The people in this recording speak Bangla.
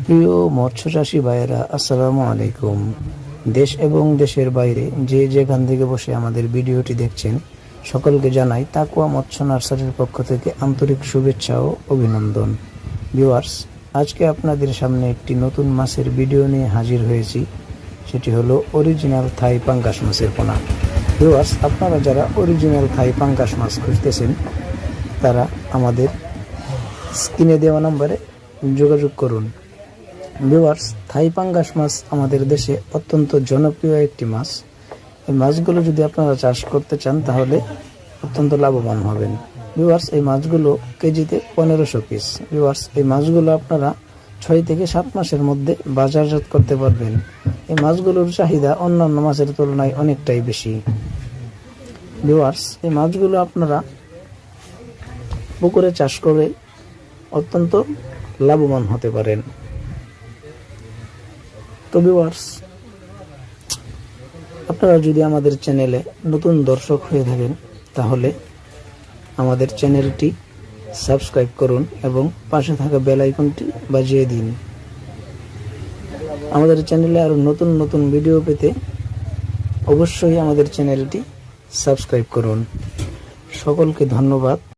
প্রিয় মৎস্য চাষী ভাইয়েরা, আসসালামু আলাইকুম। দেশ এবং দেশের বাইরে যে যেখান থেকে বসে আমাদের ভিডিওটি দেখছেন, সকলকে জানাই তাকুয়া মৎস্য নার্সারির পক্ষ থেকে আন্তরিক শুভেচ্ছা ও অভিনন্দন। ভিউয়ার্স, আজকে আপনাদের সামনে একটি নতুন মাছের ভিডিও নিয়ে হাজির হয়েছি। সেটি হলো অরিজিনাল থাই পাঙ্গাস মাছের পোনা। ভিউয়ার্স, আপনারা যারা অরিজিনাল থাই পাঙ্গাস মাছ খুঁজতেছেন, তারা আমাদের স্ক্রিনে দেওয়া নম্বরে যোগাযোগ করুন। ভিউয়ার্স, থাই পাঙ্গাস মাছ আমাদের দেশে অত্যন্ত জনপ্রিয় একটি মাছ। এই মাছগুলো যদি আপনারা চাষ করতে চান তাহলে অত্যন্ত লাভবান হবেন। ভিউয়ার্স, এই মাছগুলো কেজিতে 1500 পিস। ভিউয়ার্স, এই মাছগুলো আপনারা 6 থেকে 7 মাসের মধ্যে বাজারজাত করতে পারবেন। এই মাছগুলোর চাহিদা অন্যান্য মাছের তুলনায় অনেকটাই বেশি। ভিউয়ার্স, এই মাছগুলো আপনারা পুকুরে চাষ করে অত্যন্ত লাভবান হতে পারেন। তো ভিউয়ার্স, আপনারা যদি আমাদের চ্যানেলে নতুন দর্শক হয়ে থাকেন তাহলে আমাদের চ্যানেলটি সাবস্ক্রাইব করুন এবং পাশে থাকা বেল আইকনটি বাজিয়ে দিন। আমাদের চ্যানেলে আরও নতুন নতুন ভিডিও পেতে অবশ্যই আমাদের চ্যানেলটি সাবস্ক্রাইব করুন। সকলকে ধন্যবাদ।